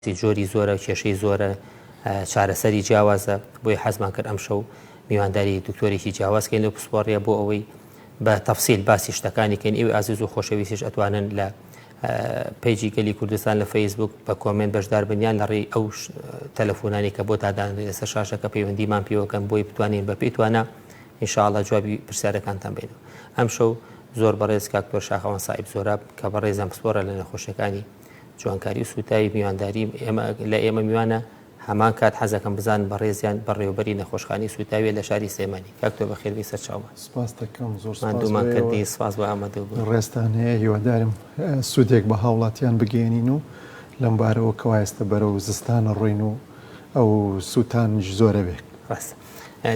جۆری زۆرە کێشەی زۆرە چارەسەری جیاوازە بۆی حەزمان کرد ئەم شەو میوانداری دکتۆرێکی جیاوازکەین لە پسپۆڕیە بۆ ئەوەی بە تەفسیل باسی شتەکانیکەین ئێوە ئازیز و خۆشەویستیش ئەتوانن لە پیجی گەلی کوردستان لە فەیسبوک بە کۆمنت بەشدار بنیان لە ڕێی ئەو تەلەفۆنانی کە بۆ دادانێت لەسەر شاشەکە پەیوەندیمان پێوەکەن بۆی بتوانین بە پێیتوانە ئینشاءڵڵا جوابی پرسیارەکانتان بینەوە. ئەم شەو زۆر بەڕێز کاکتۆر شاخەوان سایب زۆراب کە بەڕێزم پسپۆرە لە نەخۆشیەکانی جوانکاری و سوتایی میوانداری لە ئێمە میوانە هەمان کات حەزەکەم بزان بەڕێزیان بەڕێوەبەری نەخۆشخانی سوتاوی لە شاری سێمانی. کاکتۆر بەخێربی سەرچاومە. سپاس دەکەم زۆر مادوومان کردی سپاس بۆ ئامادەبوون. ڕێستان هەیە هیوادارم سوودێک بە هاوڵاتیان بگەێنین و لەم بارەوە کەوایستە بەرەو زستانە ڕۆین و ئەو سووتانش زۆرە بێ. ڕاست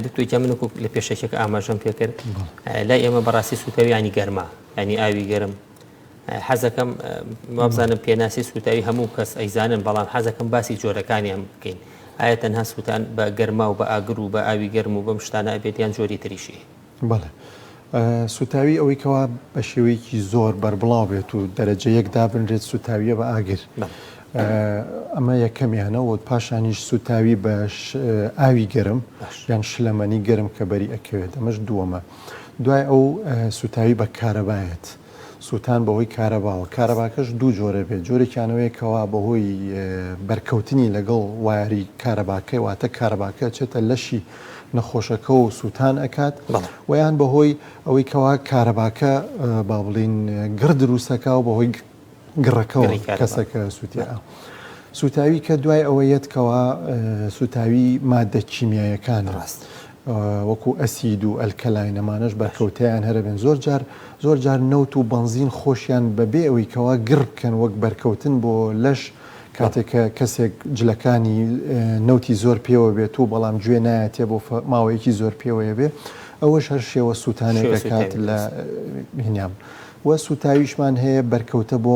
دکتۆر منکو لە پێشەکێک ئاماژەم پێ کرد لای ئێمە بەڕاستی سوتاوی ینی گەرما ینی ئاوی گەرم حەزەکەم وابزانم پێناسی سوتاوی هەموو کەس ئەیزانن بەڵام حەزەکەم باسی جۆرەکانیان بکەین. ئایا تەنها سووتان بە گەرما و بە ئاگر و بە ئاوی گەرم و بەم شتانە ئەبێتیان جۆری تریشی؟ بەڵێ سوتاوی ئەوەی کەوا بە شێوەیەکی زۆر بەربڵاو بێت و دەرەجە یەک دابنرێت سوتاویە بە ئاگر ئەمە یەکەمیانەوە پاشانیش سوتاوی بە ئاوی گەرم یان شلەمەنی گەرم کە بەری ئەکەوێت ئەمەش دووەمە. دوای ئەو سوتاوی بە کارەبایەت سووتان بەهۆی کارەباوە کارەباکەش دوو جۆرە بێت جۆرێکیانەوەی کەوا بەهۆی بەرکەوتنی لەگەڵ وایری کارەباکەی واتە کارەباکە چێتە لەشی نەخۆشەکە و سووتان ئەکات ویان بەهۆی ئەوەی کەوا کارەباکە با بڵین گر دروستەکە و بەهۆی گڕەکەەوە کەسەکە سووتیا سوتاوی کە دوای ئەوەیەتکەوە سوتاوی مادە چیمیایەکان ڕاست وەکو ئەسید و ئەلکەلای نەمانەش بەرکەوتیان هەرەبێن زۆر جار نەوت و بەنزین خۆشیان بەبێ ئەوەی کەوا گر بکەن وەک بەرکەوتن بۆ لەش کاتێککە کەسێک جلەکانی نەوتی زۆر پێوە بێت و بەڵام گوێ نایەتێ بۆ ماوەیەکی زۆر پێوەیە بێ ئەوەش هەر شێوە سووتانێکە کات لە هینیام وە سوتاویشمان هەیە بەرکەوتە بۆ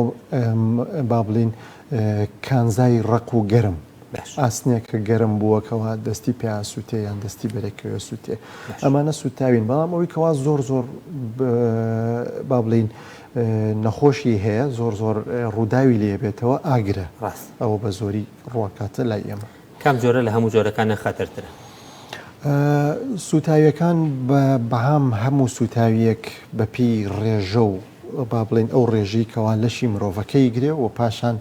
با بڵین کانزای ڕق و گەرم ئاسنێکە گەرم بووەکەەوە دەستی پێ سووتێ یان دەستی بەرەکەوە سووتێ ئەمانە سوتاوین بەڵام ئەوەی کەوا زۆر با بڵین نەخۆشی هەیە زۆر ڕووداوی لێ بێتەوە ئاگرە ئەوە بە زۆری ڕواکاتە لای ئێمە. کام جۆرە لە هەموو جۆرەکانە خەتەرترە؟ سوتاویەکان بەهام هەموو سوتاویەک بەپی ڕێژە و با بڵین ئەو ڕێژەی کەوا لەشی مرۆڤەکەی گرێ و پاشان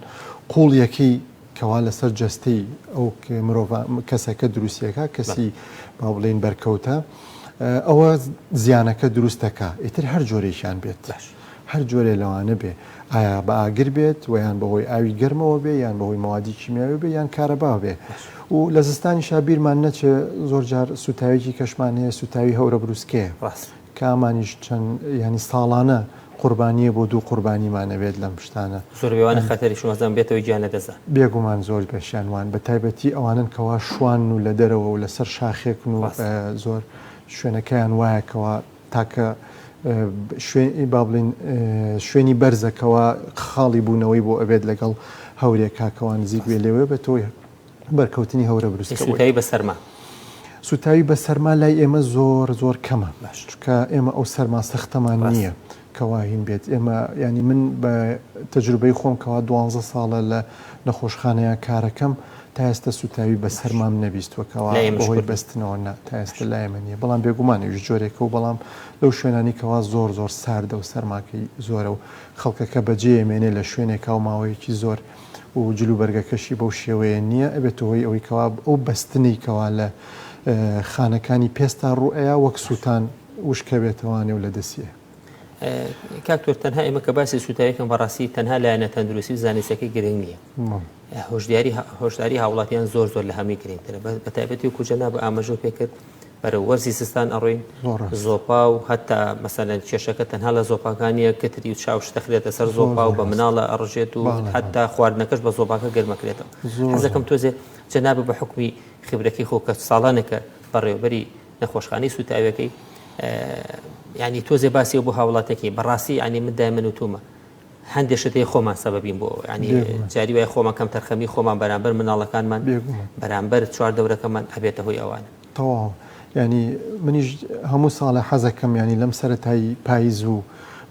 قوڵیەکەی کەوا لەسەر جەستەی ئەو مرۆڤ کەسەکە دروستیەکە کەسی با بڵین بەرکەوتە ئەوە زیانەکە دروستەکە ئیتر هەر جۆرێکیان بێت هەر جۆرێ لەوانە بێ ئایا بە ئاگر بێت و یان بەهۆی ئاوی گەرمەوە بێ یان بەهۆی ماوادی کیمیاوی بێ یان کارەبا بێ و لە زستانی شابیرمان نەچێ زۆر جار سوتاویی کەشمان هەیە سوتاوی هەورە بروسکەیە کامانیش چەند ینی ساڵانە قوربانیە بۆ دوو قوربانیمانە بێت لەم شتانە زۆر بێوانە خەتەری شوازان بێتەوەی گیانە دەزان بێگومان زۆر بەشیانوان بە تایبەتی ئەوانن کەوا شوان و لە دەرەوە و لەسەر شاخێکن و زۆر شوێنەکەیان وایەکەوە تاکە با بڵین شوێنی بەرزەکەەوە خاڵی بوونەوەی بۆ ئەبێت لەگەڵ هەورێک کاکەوان نزیک بێ لەوێ بێتەوە بەرکەوتنی هەورە بروست سوتاوی بە سەرما سوتاوی بە سەرما لای ئێمە زۆر کەمە چکە ئێمە ئەو سەرما سەختەمان نییە کەواهین بێت ئێمە ینی من بە تەجروبەی خۆم کەوا 12 ساڵە لە نەخۆشخانەیە کارەکەم تا ئێستا سوتاوی بە سەرمام نەبیستوەکەەوە بەهۆی بەستنەوە تا ئێستا لایەمە نیە بەڵام بێگومانیش جۆرێکە و بەڵام لەو شوێنانی کەوا زۆر ساردە و سەرماکەی زۆرە و خەڵکەکە بەجێمێنێ لە شوێنێکا و ماوەیەکی زۆر و جلوبەرگەکەشی بەو شێوەیە نییە ئەبێتەوەی ئەوەی کەوا ئەو بەستنی کەوا لە خانەکانی پێستا ڕوئەیە وەک سووتان وشکە بێتەوانێ و لە دەسیە. کاکتۆر تەنها ئێمە کە باسی سوتاویەکەم بەڕاستی تەنها لایەنە تەندروستی و زانستیەکەی گرنگ نییە هۆشداری هاوڵاتیان زۆر لە هەمی گرنگترە بە تایبەتی و کوجەنا بە ئاماژە پێکرد بەرە وەرزی سستان ئەڕۆین زۆپا و هەتا مەسەلەن کێشەکە تەنها لە زۆپاکانیە کتری و چاو شتەخرێتە سەر زۆپا و بە مناڵە ئەڕژێت و هەتا خواردنەکەش بە زۆپاکە گەرمەکرێتەوە. حەزەکەم تۆزێ جەنابە بە حکمی خبرەکەی خۆکە ساڵانێکە بەڕێوەبەری نەخۆشخانەی سوتاویەکەی ینی تۆزێ باسی بۆ هاوڵاتێکی بەڕاستی ینی من دایمەن وتومە هەندێشتەیە خۆمان سەبەبین بۆ ینی جاری وای خۆمان کەم تەرخەمی خۆمان بەرامبەر مناڵەکانمان بەرامبەر چوار دەورەکەمان ئەبێتە هۆی ئەوانە تەواو ینی منیش هەموو ساڵە حەزەکەم ینی لەم سەرەتایی پاییز و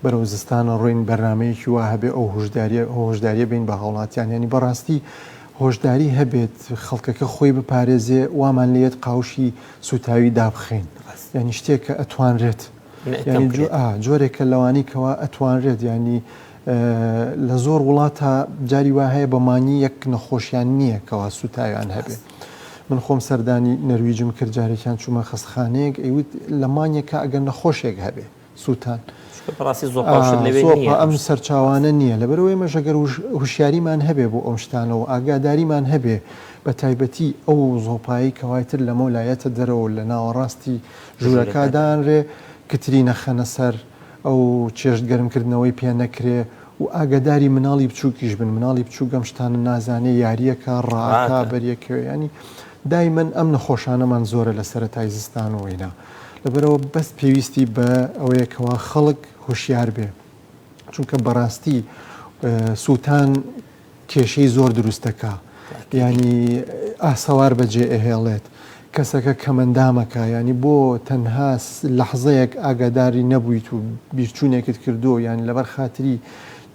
بەرەو زستانە ڕۆین بەرنمەیەکی وا هەبێ ئەو هۆشداریە بین بە هاوڵاتیان ینی بەڕاستی هۆشداری هەبێت خەڵکەکە خۆی بپارێزێ وامان لێت قاوشی سوتاوی دابخین ینی شتێک کە ئەتوانرێت جۆرێکە لەوانی کەوا ئەتوانرێت ینی لە زۆر وڵاتە جاری وا هەیە بەمانی یەک نەخۆشیان نییە کەوا سوتاویان هەبێت. من خۆم سەردانی نەرویجم کرد جارێکیان چوومە خەستخانەیەک ئەیوت لەمانیەکە ئەگەر نەخۆشێک هەبێ سووتان ئەم سەرچاوانە نییە لەبەرەوەی مەژەگەر هوشیاریمان هەبێ بۆ ئەم شتانەوە ئاگاداریمان هەبێ بە تایبەتی ئەو زۆپایی کەوایتر لە مەولایەتە دەرەوە لە ناوەڕاستی ژوورەکەدانرێ کتری نەخەنە سەر ئەو چێشت گەرمکردنەوەی پێ نەکرێ و ئاگداری مناڵی بچووکیش بن مناڵی بچوو گەم شتانە نازانێ یاریەکە ڕاکە بەریەکەوە ینی دایمەن ئەم نەخۆشانەمان زۆرە لە سەرەتای زستانەوەینا لەبەرەوە بەست پێویستی بە ئەوەیەکەوە خەڵک هوشیار بێ چونکە بەڕاستی سووتان کێشەی زۆر دروستەکە ینی ئاسەوار بەجێ ئەهێڵێت کەسەکە کەمەندامەکە ینی بۆ تەنها لەحزەیەک ئاگاداری نەبوویت و بیرچوونێکت کردو یان لەبەر خاتری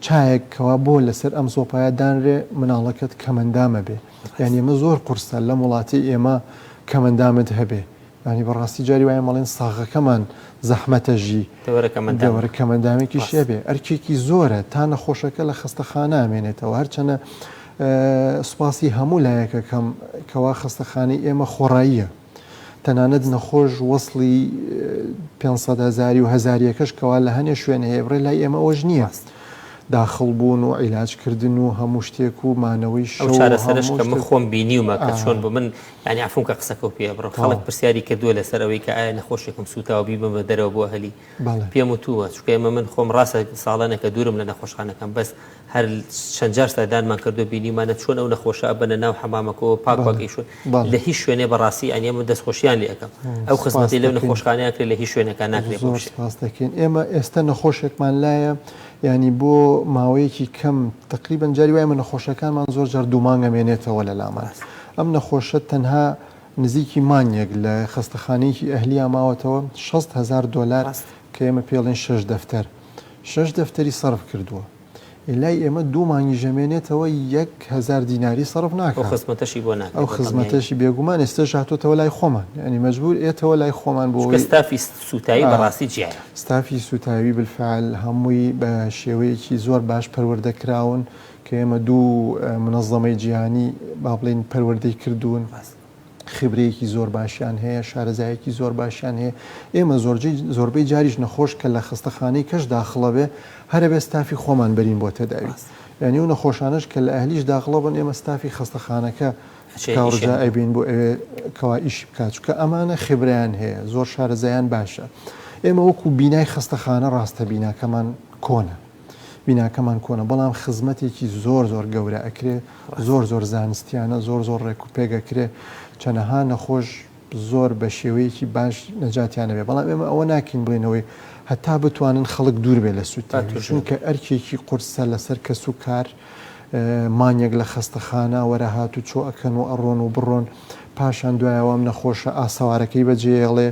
چایەکەوە بۆ لەسەر ئەم زۆپایە دانرێ مناڵەکەت کەمەندامە بێ یعنی ئێمە زۆر قورسە لە وڵاتی ئێمە کەمەندامت هەبێ ینی بەڕاستی جاری وایە مەڵێن ساغەکەمان زەحمەتەژی دەوەرە کەمەندامێکی شێبێ ئەرکێکی زۆرە تا نەخۆشەکە لە خستەخانە ئامێنێتەوە هەرچەنە سوپاسی هەموو لایەکە کەم کەوا خستەخانەی ئێمە خۆڕاییە تەنانەت نەخۆش وەسڵی 500,000 و هەزاریەکەش کەوا لە هەنێ شوێنە هەیە بڕێ لای ئێمە ئەوەش نییە داخڵبوون و عیلاجکردن و هەموو شتێک و مانەوەی شارەسەرش کە من خۆم بینیومە کە چۆن بۆ من ینی عفوم کە قسەکە و پێ بڕۆ خەڵک پرسیاری کردووە لەسەرەوەی کە ئایا نەخۆشێکم سوتاوە بیبم بە دەرەوە بۆ هەلی پێم وتووە چونکە ئێمە من خۆم ڕاستە ساڵانێکە دوورم لە نەخۆشخانەکەم بەس هەر چەند جار سادانمان کردو بینیمانە چۆن ئەو نەخۆشە بنە ناو حەمامەکەەوە پاکواگەیشون لە هیچ شوێنێ بەڕاستی ئەنیێمە دەستخۆشییان لێ ئەەکەم ئەو خزمەتی لەو نەخۆشخانەیەکرێت لە هیچ شوێنەکە ناکرێت ڕاستەکەین ئێمە ئێستا نەخۆشێکمان لایە ینی بۆ ماوەیەکی کەم تقریبان جاری وایە من نەخۆشەکانمان زۆر جار دوومانگە مێنێتەوە لە لامان ئەم نەخۆشە تەنها نزیکی مانیەک لە خستەخانەیەکی ئەهلیە ماوەتەوە $6,000 کە ئێمە پێڵێن 6 دەفتەری سەرف کردووە لای ئێمە دوو مانگی ژەمێنێتەوە 1,000 دیناری سەرف ناکە خزمەتەشی بۆ ناکە ئەو خزمەتەشی بێگومان ئێستا هاتوۆتەوە لای خۆمان ینی مەجبور ئێتەوە لای خۆمان بۆ ستافی سوتایی بەڕاستی جیایە ستافی سوتاوی بالفعل هەمووی بە شێوەیەکی زۆر باش پەروەردەکراون کە ئێمە دوو منەظەمەی جیهانی با بڵێن پەروەردەی کردوون خبرەیەکی زۆر باشیان هەیە شارەزایەکی زۆر باشیان هەیە ئێمە زۆربەی جاریش نەخۆش کە لە خستەخانەی کەش داخڵە بێ هەرە بێ ستافی خۆمان بەرین بۆ تەداوی یعنی و نەخۆشانش کە لە ئەهلیش داخڵە بن ئێمە ستافی خستەخانەکە کاڕژا ئەبین بۆ ئەوێ کەوا ئیشی بکات چکە ئەمانە خبرەیان هەیە زۆر شارەزایان باشە ئێمە وەکو بینای خستەخانە ڕاستە بیناکەمان کۆنە بیناکەمان کۆنە بەڵام خزمەتێکی زۆر گەورە ئەکرێ زۆر زانستیانە زۆر ڕێک و پێگەکرێ چەنەها نەخۆش زۆر بە شێوەیەکی باش نەجاتیانە بێ بەڵام ئێمە ئەوە ناکەین بڵێنەوەی هەتا بتوانن خەڵک دوور بێ لە سوتاوی چونکە ئەرکێکی قورسە لەسەر کەس و کار مانیەک لە خستەخانە وەرە هات و چۆ ئەکەن و ئەڕۆن و بڕۆن پاشان دوایەوەم نەخۆشە ئاسەوارەکەی بەجێڵێ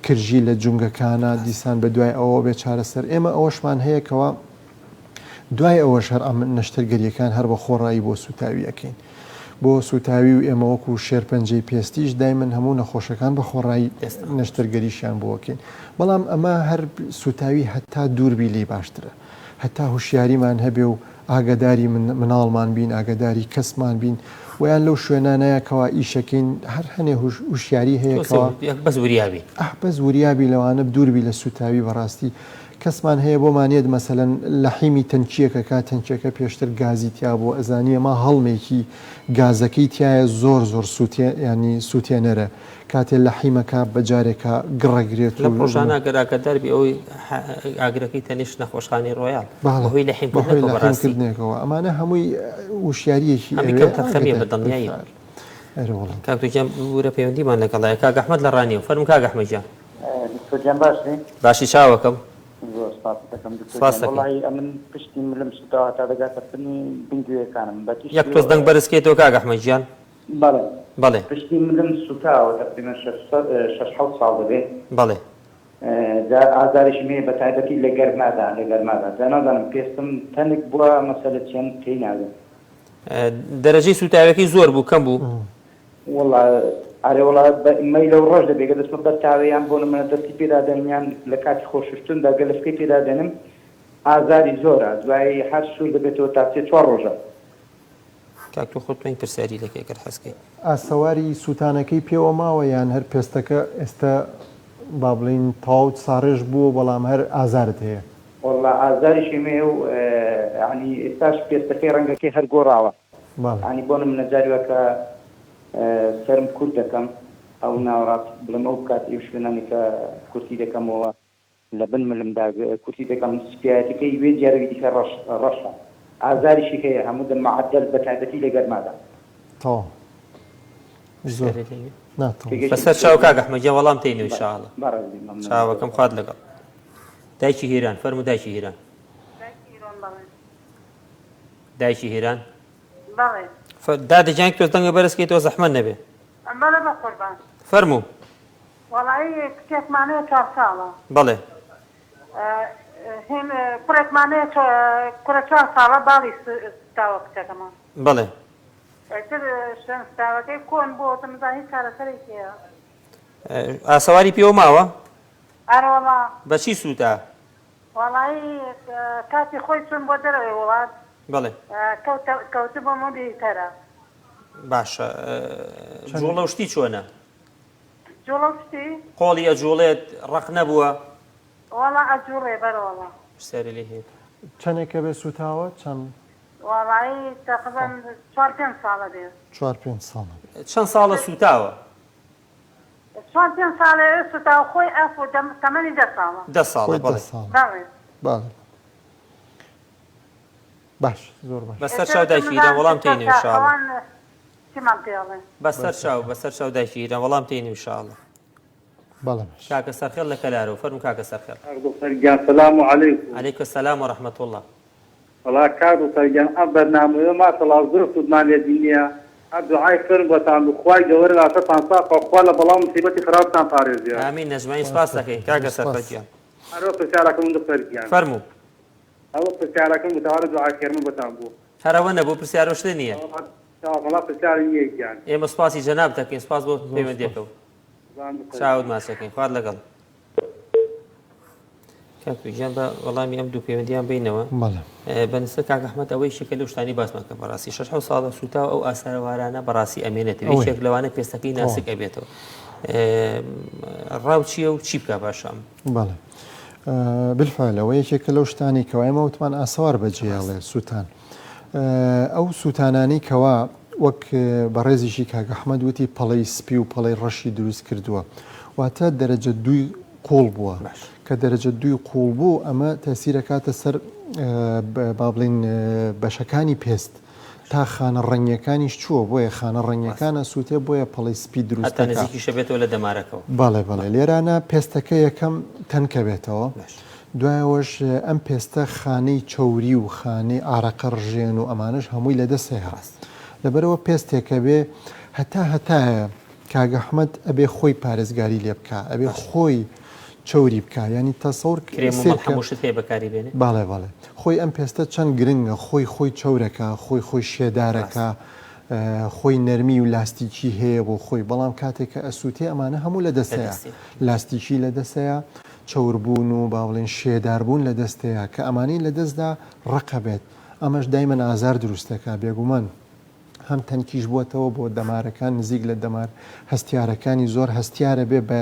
کرژی لە جونگەکانە دیسان بە دوای ئەوە بێ چارەسەر ئێمە ئەوەشمان هەیەکەوە دوای ئەوەش هەر ئەم نەشتەرگەریەکان هەر بە خۆڕایی بۆ سوتاوی ئەەکەین بۆ سوتاوی و ئێمە وەکو شێرپەنجەی پێستیش دایمەن هەموو نەخۆشەکان بە خۆڕایی نەشتەرگەریشیان بۆکەین بەڵام ئەمە هەر سوتاوی هەتا دووربی لی باشترە هەتا هوشیاریمان هەبێ و ئاگداری مناڵمان بین ئاگداری کەسمان بین ویان لەو شوێنانەیەکەوە ئیشەکەین هەر هەنێ هوشیاری هەیەکەوە بەس وریابی لەوانە دووربی لە سوتاوی بەڕاستی کەسمان هەیە بۆمانێت مەسەلەن لە حیمی تەنکیەکە کا تەنکیەکە پێشتر گازی تیا بۆ ئەزانیە ما هەڵمێکی گازەکەی تایە زۆر ینی سووتێنەرە کاتێ لە حیمەکە بەجارێکە گڕەگرێت لە ڕۆژانە گەراکەداربی ئەوەی ئاگرەکەی تەنیش نەخۆشخانەی ڕۆیال بەهۆی لە حیمکردنێکەوە ئەمانە هەمووی وشیاریەکی خەمیە بە دڵنیایی کاکتۆکیان ورە پەیوەندیمان لەگەڵایە کاک ئەحمەد لە ڕانیەوە فەرموو کاک ئەحمەدجان باشی چاوەکەم من پشتی لەم سوتاوە تا دەگاتەنی بنگوێەکانم یەک تۆز دەنگ بەرزکێتەوە کاک ئەحمەدجان بەڵێ پشتی لەم سوتاوە تقریبا 6-7 ساڵ دەبێت بەڵێ ئازارشی مێ بە تایبەتی لە گەرمادا جا نازانم پێستم تەنێک بووە مەسەلە چەند پێی ناگەم دەرەجەی سوتاویەکەی زۆر بوو کەم بوو والله ئارێ وڵا مەی لەو ڕۆژ دەبێت دەستمە بەر تاوەیان بۆ منە دەستی پێدادەنیان لە کاتی خۆششتندا گەلفکەی پێدادێنم ئازاری زۆرە دوایی هەر سوور دەبێتەوە تا 4 ڕۆژە کاک تۆ خۆت توانین پرسیاری لەکەی کە حەزکەی ئاسەواری سووتانەکەی پێوە ماوە یان هەر پێستەکە ئێستا با بڵین تاوت ساڕێژ بوو بەڵام هەر ئازارت هەیە والله ئازاریشی مێ و ینی ئێستاش پێستەکەی ڕەنگەکەی هەر گۆڕاوە ینی بۆ من نەجاریوەکە سەرم کورت دەکەم ئەو ناوەڕات بڵم ئەو کات ئێو شوێنانی کە کورتی دەکەمەوە لە بن ملمدا کورتی دەکەم سپایەتەکەی وێ دیارەوی دیکە ڕەشە ئازاریشی هەیە هەموو دەم معدل بە تایبەتی لە گەرمادا تاو زۆر بەسەر چاو کاک ئەحمەدیان وەڵام تێنێ ئینشاءڵڵا چاوەکەم خوارد لەگەڵ دایکی هیران فەرموو دایکی هیران دایکی هیران دادەجانگ تۆز دەنگە بەرزکەیتەوە زەحمەت نەبێ بەڵێ بە قوربان فەرموو وەڵایی کتێکمانەیە 4 ساڵە بەڵێ هێن کوڕێکمانەیە کوڕە 4 ساڵە باڵی ستاوە کچەکەمان بەڵێ تر شوێن ستاوەکەی کۆن بۆ تەمەدا هیچ چارەسەرێکی هەیە ئاسەواری پێوە ماوە ئەرە وەڵا بەچی سووتا وەڵایی کاتی خۆی چون بۆ دەرەوەی وڵات بەڵێ کەوتە بۆ مۆبی تەرە باشە جوڵە شتی چۆنە جوڵە شتی قۆڵی ئەجوڵێت ڕق نەبووە وەڵا ئەجوڵێ بەرەوەڵا سەری لێ هەیە چەندێکە بێ سوتاوە چەند وەڵایی تقریباً 4-5 ساڵە دێت 4-5 ساڵە چەند ساڵە سوتاوە 4-5 ساڵە سوتاوە خۆی ئەف و تەمەنی 10 ساڵە 10 ساڵە بەڵێ باڵێ باش زۆر باش بەسەر چاو دایکی هیران وەڵام تێنێ ئینشاءڵڵا بەسەر چاو دایکی هیران وەڵام تێنێ ئینشاءڵڵا بەڵێ کاکە سەرخێڵ لە کەلارەوە فەرموو کاکە سەرخێڵ السلام عليكم عەلەیکم السەلام وەڕەحمەت الله والله كادو سرجان برنامج ما طلع ظروف مال الدنيا الدعاء فرن بتاع اخوي جوهر لا تنصاف اخوال بلا مصيبتي خراب تان فارز يا امين نجمعين سپاس دەکەین کاکە سەرخێڵ اروح بشاركم من دكتور جان فەرموو اروح بشاركم متعارض دعاء خير من بتاعبو هەرەوە نەبوو پرسیارۆشتە نییە والله بشار نيك يعني ئێمە سپاسی جەناب دەکەین سپاس بۆ پەیوەندیەکەوت چاوت ماسەکەین خوارد لەگەڵ کاکوگیان بە وەڵامی ئەم دوو پەیوەندیان بینەوە بەنسبەت کاک ئەحمەد ئەوەی شکل لەو شتانی باسمەکە بەڕاستی 6 ساڵە سوتاوە ئەو ئاسارەوارانە بەڕاستی ئەمێنێتەوە یەکێک لەوانە پێستەکەی ناسک ئەبێتەوە ڕاو چییە و چی بکە باشام بەڵێ بالفعل ئەوە یەکێکە لەو شتانی کەوا ئێمە وتمان ئاسەوار بەجێڵێ سووتان ئەو سووتانانی کەوا وەک بەڕێزیشی کاک ئەحمەد وتی پەڵەی سپی و پەڵەی ڕەشی دروست کردووە واتە دەرەجە دوی قوڵ بووە کە دەرەجە دوی قوڵ بوو ئەمە تەسیرەکاتە سەر با بڵین بەشەکانی پێست تا خانە ڕەنگیەکانیش چووە بۆیە خانە ڕەنگیەکانە سووتێ بۆیە پەڵی سپی دروست نزیکیشە بێتەوە لە دەمارەکەەوە بەڵێ بەڵێ لێرانە پێستەکە یەکەم تەنکە بێتەوە دوایەوەش ئەم پێستە خانەی چۆوری و خانەی ئارەقە ڕژێن و ئەمانش هەمووی لەدەستێ هەست لەبەرەوە پێستێکە بێ هەتایە کاک ئەحمەد ئەبێ خۆی پارێزگاری لێ بکە ئەبێ خۆی چۆری بکە ینی تەسەور باڵێ باڵێ خۆی ئەم پێستە چەند گرنگە خۆی چۆرەکە خۆی شێدارەکە خۆی نەرمی و لاستیکی هەیە بۆ خۆی بەڵام کاتێککە ئەسووتێ ئەمانە هەموو لە دەستەیە لاستیکی لە دەستەیە چۆربوون و باڵێن شێداربوون لە دەستەیە کە ئەمانی لە دەستدا ڕقە بێت ئەمەش دایمەن ئازار دروستەکە بێگومان هەم تەنکیش بووەتەوە بۆ دەمارەکان نزیک لە دەمار هەستیارەکانی زۆر هەستیارە بێ بە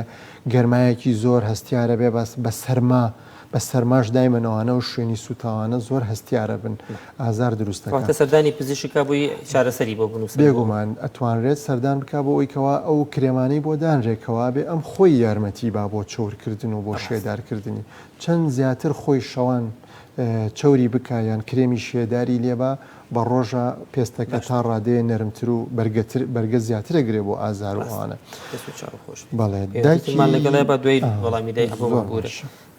گەرمایەکی زۆر هەستیارە بێ بە سەرما بە سەرماش دایمەنەوەوانە و شوێنی سوتاوانە زۆر هەستیارە بن ئازار دروستەکە سەردانی پزیشکا بووی چارەسەری بۆ بنووس بێگومان ئەتوانرێت سەردان بک بۆ ئەویکەوە ئەو کرێمانەی بۆ دانرێکەوە بێ ئەم خۆی یارمەتی با بۆ چۆرکردن و بۆ شێدارکردنی چەند زیاتر خۆی شەوان چۆری بکایان کرێمی شێداری لێبە بە ڕۆژە پێستەکە تا ڕادەیە نەرمتر و بەرگە زیاترە گرێ بۆ ئازار و ئەوانە بەڵێ دایکمان لەگەڵای بە دوای وەڵامی دای هەبووە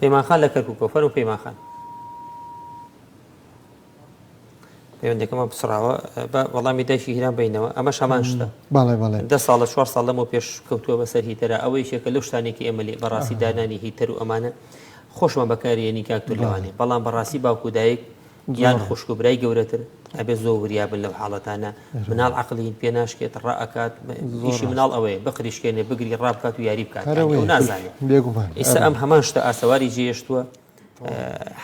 پەیمانخان لە کەرکووکەوە فەرموو پەیمانخان پەیوەندەکەمە بسڕاوە بە وەڵامی دایکی هیران بینەوە ئەمە شەمان شتە بەڵێ بەڵێ 10 ساڵە 4 ساڵ لەمەوە پێش کەوتووە بەسەر هیتەرە ئەوەی شێکە لەو شتانێکی ئێمە لێ بەڕاستی دانانی هیتەر و ئەمانە خۆشمە بەکارێنی کاکتور لەوانێ بەڵام بەڕاستی باوکو دایک یان خوشکوبرای گەورەتر ئەبێ زۆر وریابن لەو حاڵەتانە مناڵ عقلین پێ ناشکێت ڕائکات ئیشی مناڵ ئەوەیە بخریشکێنێ بگری ڕابکات و یاری بکات نازانێت ئێستا ئەم هەمان شتە ئاسەواری جێشتووە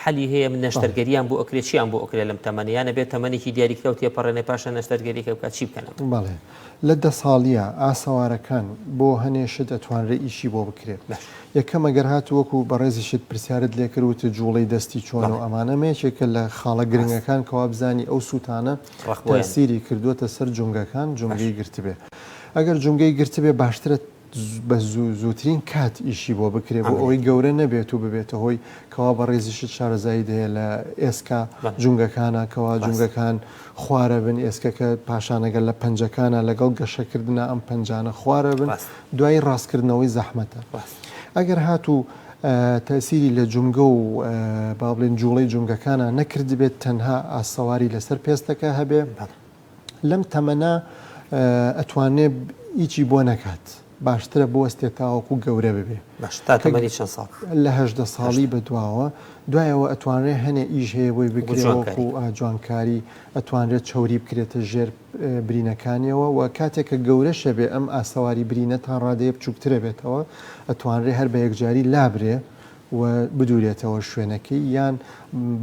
حەلی هەیە من نەشتەرگەریان بۆ ئەکرێت چیان بۆ ئەکرێت لەم تەمەنیانە بێت تەمەنێکی دیاریکرا و تێپەڕێنێ پاشە نەشتەرگەریکە بکات چی بکەن بەڵێ لە 10 ساڵیە ئاسەوارەکان بۆ هەنێشت ئەتوانرێ ئیشی بۆ بکرێت یەکەم ئەگەر هات وەکو بەڕێزیشت پرسیارت لێکردوتە جوڵەی دەستی چۆن و ئەمانە مێچێکە لە خاڵە گرنگەکان کەوا بزانی ئەو سووتانە تەسیری کردووەتە سەر جونگەکان جونگەی گرتبێ ئەگەر جونگەی گرتبێ باشترە بە زووترین کات ئیشی بۆ بکرێ بۆ ئەوەی گەورە نەبێت و ببێتە هۆی کەوا بە ڕێزیشت شارەزایی دەیە لە ئێسکا جونگەکانە کەوا جونگەکان خوارە بن ئێسکەکە پاشانەگەر لە پەنجەکانە لەگەڵ گەشەکردنە ئەم پەنجانە خوارە بن دوای ڕاستکردنەوەی زەحمەتە ئەگەر هات و تەسیری لە جونگە و با بڵێن جوڵەی جونگەکانە نەکرد بێت تەنها ئاسەواری لەسەر پێستەکە هەبێ لەم تەمەنە ئەتوانێ هیچی بۆ نەکات باشترە بۆ ئەستێتاوەکو گەورە ببێ لە 18 ساڵی بەدواوە دوایەوە ئەتوانرێت هەنێ ئیش هەیە بۆی بکرێتەوەکو جوانکاری ئەتوانرێت چەوری بکرێتە ژێر برینەکانیەوە و کاتێککە گەورە شەبێ ئەم ئاسەواری برینە تا ڕادەیە بچووکترە بێتەوە ئەتوانرێت هەر بە یەکجاری لابرێ و بدورێتەوە شوێنەکەی یان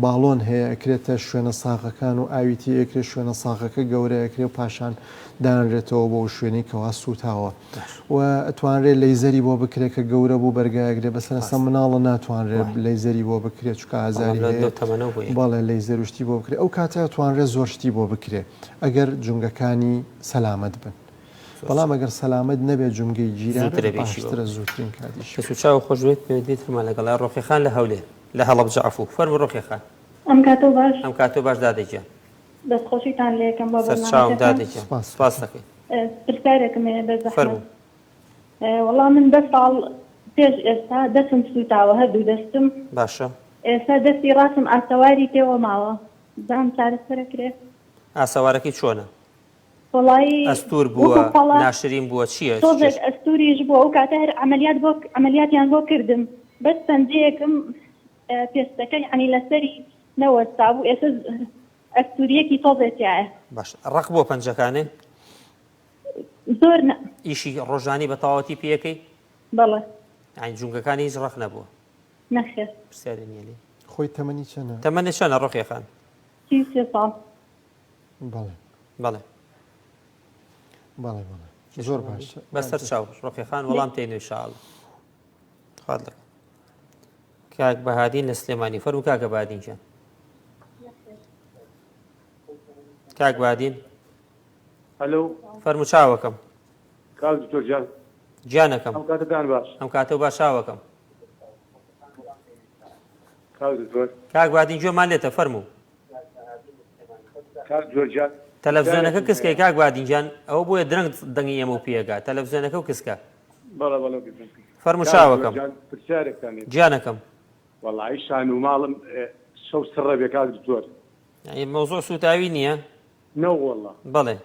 باڵۆن هەیە ئەکرێتە شوێنە ساغەکان و ئاویتی ئەکرێت شوێنە ساغەکە گەورە ئەکرێ و پاشان دانرێتەوە بۆ شوێنی کەوا سووتاوە و ئەتوانرێت لەیزەری بۆ بکرێت کە گەورە بوو بەرگایەکرێ بەسەرسە مناڵە ناتوانرێت لەیزەری بۆ بکرێت چکە ئازاری باڵێ لەیزەر شتی بۆ بکرێت ئەو کاتە ئەتوانرێت زۆر شتی بۆ بکرێت ئەگەر جونگەکانی سەلامەت بن بەڵام ئەگەر سەلامەت نەبێت جونگەی گیرەترە زووترین کاتیش چاو خۆشوێت پێدێتمان لەگەڵا ڕۆخیخان لە هەولێ لە هەڵەبجە عەفوو فەرموو ڕۆخیخان ئەم کاتۆ باش ئەم کاتۆ باش دادەیجان دەستخۆشیتان لێکم بۆ سپاس دەکەین پرسیارێکم هەیە بە زەحمەت وەڵام من 10 ساڵ پێش ئێستا دەستم سووتاوە هەردوو دەستم باشە ئێستا دەستی ڕاستم ئاسەواری پێوە ماوە زام چارەسەرەکرێت ئاسەوارەکەی چۆنە وڵی ئەستور بووە ناشرین بووە چییە تۆزێک ئەستوریش بووە ئەو کاتە هەر ئەمەلیاتیان بۆ کردم بەس سەنجەیەکم پێستەکەی عنی لەسەری نەوەستا بوو ئێستا ئەستوریەکی تۆزێتیایە باش ڕق بۆ پەنجەکانێ زۆر ئیشی ڕۆژانی بە تەواوەتی پێەکەی بەڵێ ئاین جونگەکانی هیچ ڕق نەبووە نەخێر پرسیارێ نییە خۆی تەمەنی چەنە تەمەنی چەنە ڕۆخیخان 33 ساڵ بەڵێ بەڵێ بەڵێ زۆر باش بەسەر چاو ڕۆخیخان وەڵام تێنوێ شاڵ خوات لە کاک بەهادین لە سلێمانی فەرموو کاکە بەهادینجان کاک بەهادین هەلو فەرموو چاوەکەم کاک دکتۆر جان گیانەکەم ئەم کاتتان باش ئەم کاتە باش چاوەکەم کاک دکتۆر کاک بەهادین گوێمان لێتە فەرموو کاک دکتۆر جان تەلەڤیزیۆنەکە کسکەی کاک بەهادینجان ئەوە بۆیە درەنگ دەنگی ئێمە و پێگا تەلەڤیزیۆنەکە و کسکە بەڵێ بەڵێ فەرموو چاوەکەم پرسیارێکتان گیانەکەم وەڵی شان و ماڵم شەو سڕە بێ کاک دکتۆر مەوزوع سوتاوی نییە نەوەڵڵا بەڵێ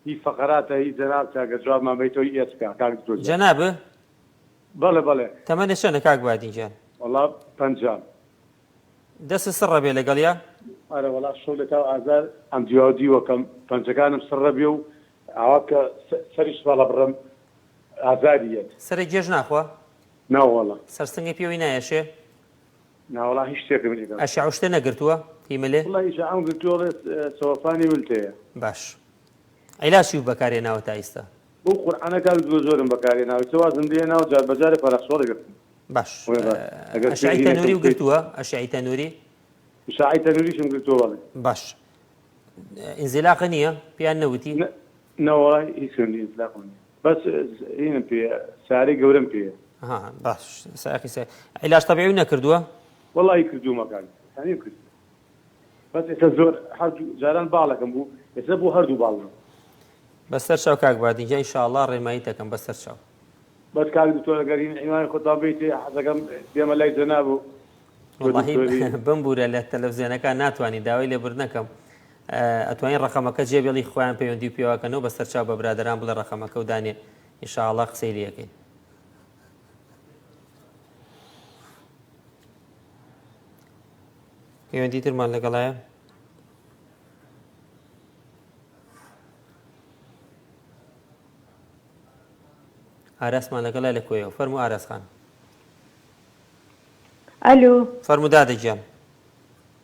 هی فقراتە هی جەناب چاکە جوابمان بێتەوەی ئێسکا کاک دکتۆر جەنابە بەڵێ بەڵێ تەمەنە چەنە کاک بەهادینجان وەڵا پەنجام دەست سڕە بێ لەگەڵیا ئارە وەڵا شەو لە تاو ئازار ئەم دیوەکەم پەنجەکانم سڕە بێ و ئاوا کە سەریش باڵە بڕم ئازاریەت سەرە گێژ ناخوا ناوەڵە سەرسنگی پێوی نایەشێ ناوەڵا هیچ شتێکم لێ ئەشیاو شتە نەگرتووە هیمەلێ وڵی ئیش ئەم گرتووە سەوەفانی ولتەیە باش عیلاشی و بەکارهێناوە تا ئێستا بۆ قورئانەکە زۆرم بەکارهێناوە چوازم دێناوە جار بەجارێ پەرەخسۆڵ گرتم باش ئەشعی تەنووری و گرتووە ئەشعی تەنووری شاعی تەنووریشم گرتووە بەڵێ باش ئینزیلاقە نییە پیان نەوتی نەوەڵی هیچ ئینزیلاق نییە بەس هینم پێ سارەی گەورەم پێیە باش ساقی عیلاج تەبیعی نەکردووە وەڵی کردوومەکان هەنی کرد بەس ئێستا زۆر هەردوو جاران باڵەکەم بوو ئێستا بۆ هەردوو باڵم بەسەر چاو کاک بەهادینجان ئینشاءڵڵا ڕێمایی دەکەم بەسەر چاو بەس کاک دکتۆر ئەگەر هین عیوانی خۆتان بێتێ حەزەکەم دێمە لای جەنابوو وەڵاهی بمبورە لە تەلەڤیزیۆنەکان ناتوانانی داوای لێبر نەکەم ئەتوانین ڕقەمەکە جێبێڵی خۆیان پەیوەندی پێوەکەنەوە بەسەر چاو بە برادەران بڵێ ڕقەمەکە و دانێ ئینشاءڵڵا قسەی لێکەین پەیوەندی ترمان لەگەڵایە ئاراسمان لەگەڵای لە کۆیەوە فەرموو ئاراسخان ئەلو فەرموو دادەگیان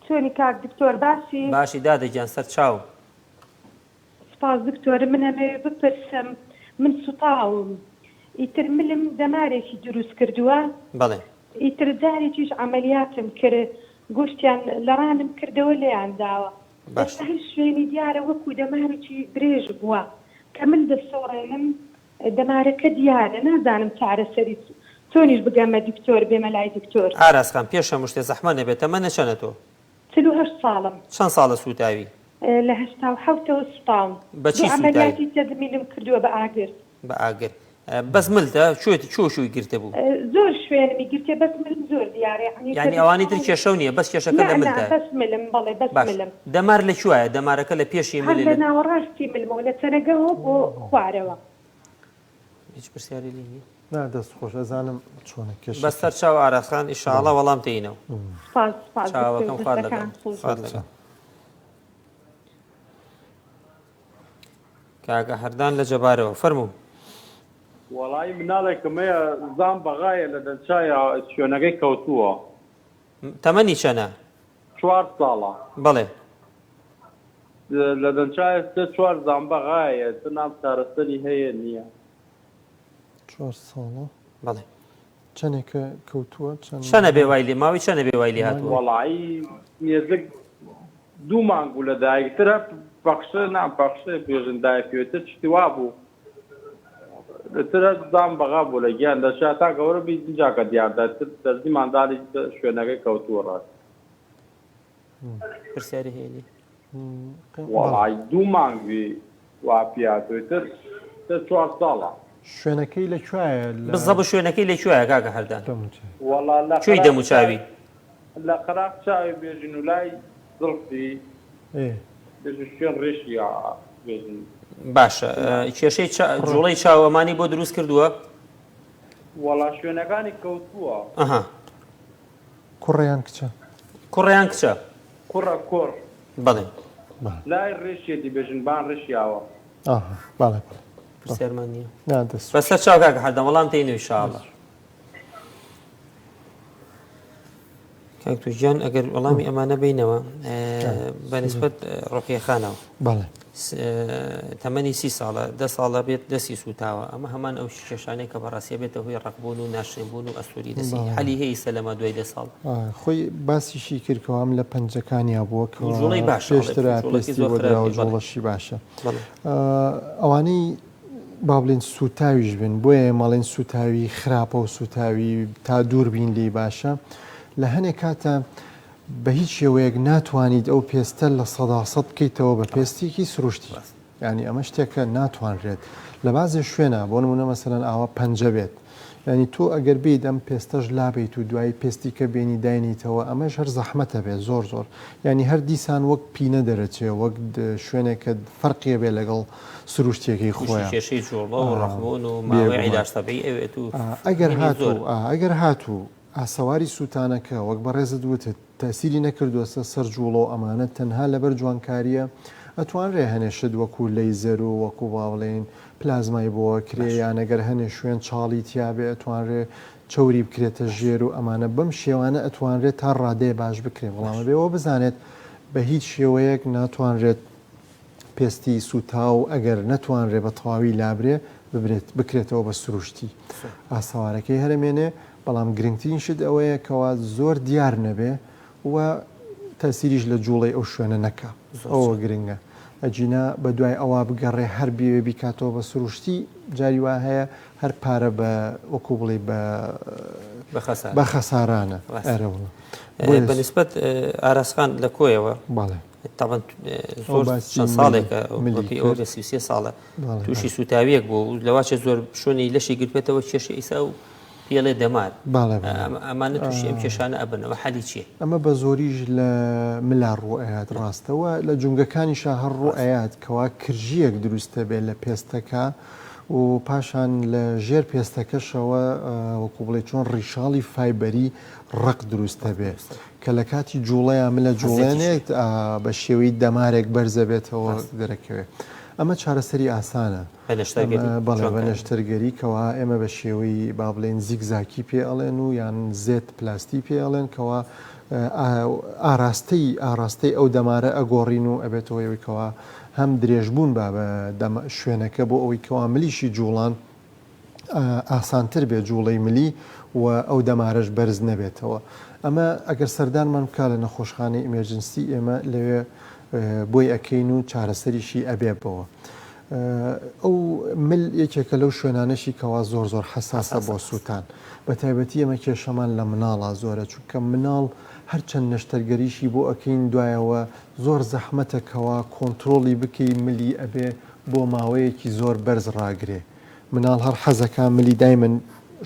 چۆنی کاک دکتۆر باشی باشی دادەگیان سەر چاو سپاس دکتۆر من ئەمەوێ بپرسم من سوتاوم ئیتر ملم دەمارێکی دروست کردووە بەڵێ ئیتر جارێکیش عملیاتم کرد گۆشتیان لەڕانم کردەوە لێیان داوە باش. هەر شوێنی دیارە وەکو دەمارێکی درێژ بووە کە من دەسۆڕێنم دەمارەکە دیارە نازانم چارەسەری چۆنیش بگەمە دکتۆر بێمە لای دکتۆر ئاراسخان پێش هەموو شتێ زەحمە نەبێت ئەمە نەچەنە تۆ 38 ساڵم چەند ساڵە سوتاوی لە 87 سوتاوم بەچی سوتاوی؟ عملیاتی تەدمیلم کردووە بە ئاگر بە ئاگر بەس ملتە چۆشوی گرتە بوو زۆر شوێنمی گرتێ بەس ملم زۆر دیارە یعنی ئەوانی تر کێشەو نییە بەس کێشەکە لە ملتە بەس ملم بەڵێ بەس باش ملم دەمار لە کوایە دەمارەکە لە پێشی هەر ملێ لە ناوەڕاستی ملمەوە لە چەنەگەەوە بۆ خوارەوە هیچ پرسیاری لێ نییە نا دەست خۆش ئەزانم چۆنە کێش بەسەر چاو ئاراسخان ئیشاڵە وەڵام تێینەوە سپاس چاوەکەم خوارد دکتۆر لەگەڵ خوارد لەگەڵ کاگە هەردان لە جەبارەوە فەرموو وەڵی مناڵێکمەیە زان بەغایە لە دەنچایە شوێنەکەی کەوتووە تەمەنی چەنە 4 ساڵە بەڵێ لە دەنچایە 4 زان بەغایە نام چارەسەری هەیە نییە 4 ساڵە بەڵێ چەندێکە کەوتووە چەنە بێوای لێ ماوەی چەنە بێوای لێ هاتووە وەڵی نێزک 2 مانگ بوو لە دایکترە پەخشە ناپەخشە بێژندای پێوتر شتیوا بوو لەترە زان بەغا بوو لە گیان دەشا تا گەورە بی جاکە دیاردە دەردی مانداڵی شوێنەکەی کەوتووە ڕاست پرسیاری هەیە لێ وەڵی 2 مانگوی وا پیاتوتر 4 ساڵە شوێنەکەی لەکوایە بزە بە شوێنەکەی لە کوایە کاگە هەردان وەڵا لە کوێی دەموچاوی لە قەراق چاوی بێژن و لای زڵفی بێژن شوێن ڕێشی بێژن باشە کێشەی جوڵەی چاوەمانی بۆ دروست کردووە وەڵا شوێنەکانی کەوتووە ئەها کوڕیان کچە کوڕیان کچە کوڕە کۆڕ بەڵێ لای ڕێشێتی بێژن بان ڕێشیاوە باڵێ پرسیارمان نییە نا دەست بەسەر چاو کاکە هەردەم وەڵام تێینەوە ئینشاڵڵا کاکتۆ گیان ئەگەر وەڵامی ئەمانە بینەوە بەنسبەت ڕۆقیەخانەوە باڵێ تەمەنی 30 ساڵە 10 ساڵە بێت دەستی سوتاوە ئەمە هەمان ئەو کێشانەی کە بەڕاستیە بێتە هۆی ڕقبوون و ناشرینبوون و ئەسووری دەسی حەلی هەیە سەلەمە دوای 10 ساڵ خۆی باسیشی کردکەوەم لە پەنجەکانیا بووە جوڵەی باشە، پێشترا جوڵێکی پێستی زۆر بۆ دراوە خراپی، بەڵێ. جوڵەشی باشە ئەوانەی با بڵێن سوتاویش بن بۆیە مەڵێن سوتاوی خراپە و سوتاوی تا دوور بین لی باشە لە هەنێک کاتە بە هیچ شێوەیەک ناتوانیت ئەو پێستە لە 100% بکەیتەوە بە پێستێکی سروشتی ینی ئەمە شتێکە ناتوانرێت لە بازێ شوێنە بۆ نمونە مەسەرەن ئاوا پەنجە بێت ینی تۆ ئەگەر بیت ئەم پێستەش لابیت و دوای پێستی کە بینی داینیتەوە ئەمەش هەر زەحمەتە بێت زۆر ینی هەر دیسان وەک پینە دەرەچێ وەک شوێنێکە فەرقیە بێ لەگەڵ سروشتێکی خۆیان کێشەی جوڵە و ڕەخبوون و ماوەی عیداشتەبی ئەوێت و ئەگەر هاتوو ئاسەواری سووتانەکە وەک بە ڕێزت وتت تەسیری نەکردووەسە سەر جوڵە و ئەمانە تەنها لەبەر جوانکاریە ئەتوانرێ هەنێشت وەکو لەیزەر و وەکو باڵێن پلازمای بۆ کرێ یان ئەگەر هەنێ شوێن چاڵی تیاابێ ئەتوانرێ چوری بکرێتە ژێر و ئەمانە بەم شێوانە ئەتوانرێت تا ڕادەیە باش بکرێ وەڵامە بێەوە بزانێت بە هیچ شێوەیەک ناتوانرێت پێستی سوتا و ئەگەر نەتوانرێ بە تەواوی لابرێ بکرێتەوە بە سروشتی ئاسەوارەکەی هەرمێنێ بەڵام گرنگترین شت ئەوەیە کەوا زۆر دیار نەبێ و تەسیریش لە جوڵی ئەو شوێنە نەکە ئەوە گرنگە ئەجینا بە دوای ئەوە بگەڕێ هەر بێ بیکاتەوە بە سروشتی جاری وا هەیە هەر پارە بە وەکو بڵێ بە خەسارانە ئەرەوە بەنسبەت ئاراسخان لە کۆیەوە باڵێ تاوان زۆر چەند ساڵێکە ملکی ئەوە بە 33 ساڵە تووشی سوتاویەک بوو لەواچە زۆر شوێنی لەشی گرپێتەوە کێشە ئیسا و پێڵێ دەمار ئەمانە تووشی ئەم کێشانە ئەبنەوە حەلی چییە؟ ئەمە بە زۆریش لە ملا ڕوئەیات ڕاستەوە لە جونگەکانیشە هەر ڕوئەیات کەوا کرژیەک دروستە بێت لە پێستەکە و پاشان لە ژێر پێستەکەشەوە وەکو بڵێ چۆن ڕیشاڵی فایبەری ڕق دروستە بێت کە لە کاتی جوڵەیە ملە جوڵێنێت بە شێوەی دەمارێک بەرزە بێتەوە دەرەکەوێت ئەمە چارەسەری ئاسانە بەڵێ بە نەشتەرگەریکەوە ئێمە بە شێوەی با بڵێن زیگزاکی پێ ئەڵێن و یان زێت پلاستی پێ ئەڵێن کەەوە ئاراستەی ئەو دەمارە ئەگۆڕین و ئەبێتەوەیەوەیکەوە هەم درێژبوون با بە شوێنەکە بۆ ئەوەی کەوا ملیشی جوڵان ئاسانتر بێت جوڵەی ملی و ئەو دەمارەش بەرز نەبێتەوە. ئەمە ئەگەر سەردانمان بکە لە نەخۆشخانەی ئیمێرجنسی ئێمە لەوێ بۆی ئەەکەین و چارەسەریشی ئەبێبەوە. ئەو مل یەکێکە لەو شوێنانەشی کەوا زۆر زۆر حساسە بۆ سووتان بە تایبەتی ئەمە کێشەمان لە مناڵە زۆرە چونکە مناڵ هەرچەند نەشتەرگەریشی بۆ ئەەکەین دوایەوە زۆر زەحمەتەکەوە کۆنتترۆلی بکەی ملی ئەبێ بۆ ماوەیەکی زۆر بەرز ڕاگرێ. مناڵ هەر حەزەکە ملی دایمن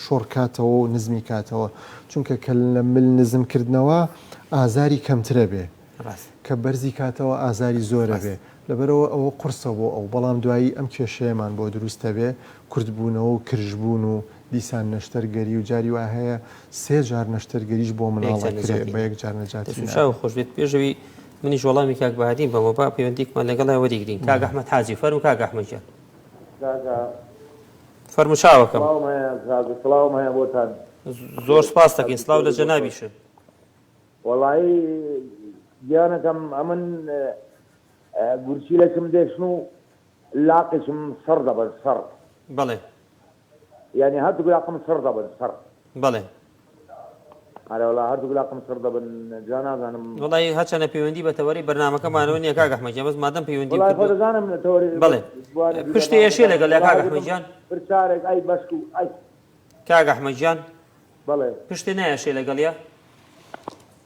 شۆڕکاتەوە و نزمی کاتەوە چونکە کە لە مل نزمکردنەوە ئازاری کەمترە بێ کە بەرزی کاتەوە ئازاری زۆرە بێ لەبەرەوە ئەوە قورسە بۆ ئەو بەڵام دوایی ئەم کێشەیەمان بۆ دروستە بێ کوردبوونەوە و کرژبوون و دیسان نەشتەرگەری و جاری وا هەیە 3 جار نەشتەرگەریش بۆ مناڵەکرێ بە یەک جار نەجاتی خۆش بێت پێشەوی منیش وەڵامی کاک بەهادین بەمە با پەیوەندیکمان لەگەڵای وەریگرین کاک ئەحمەد حاجی فەرموو کاک ئەحمەدجان فەرموو چاوەکەم سڵاوم هەیە بۆتان زۆر سپاس دەکەین سڵاو لە جەنابیشە وەڵایی گیانەکەم ئەمن گورچی لەکم دێشن و لاقشم سەر دەبن سەر بەڵێ یعنی هەردوو لاقم سەر دەبن سەر بەڵێ ئەرەوەڵا هەردوو لاقم سەر دەبن جا نازانم وەڵی هەرچەنە پەیوەندی بە تەوەری بەرنامەکەمانەوە نییە کاک ئەحمەدجان بەس مادەم پەیوەندی دەزانم لە تەوەری بەڵێ پشتی ئێشێ لەگەڵ یا کاک ئەحمەدجان پرسیارێک ئەی بەشک و ئەی کاک ئەحمەدجان بەڵێ پشتی نایەشێ لەگەڵ یا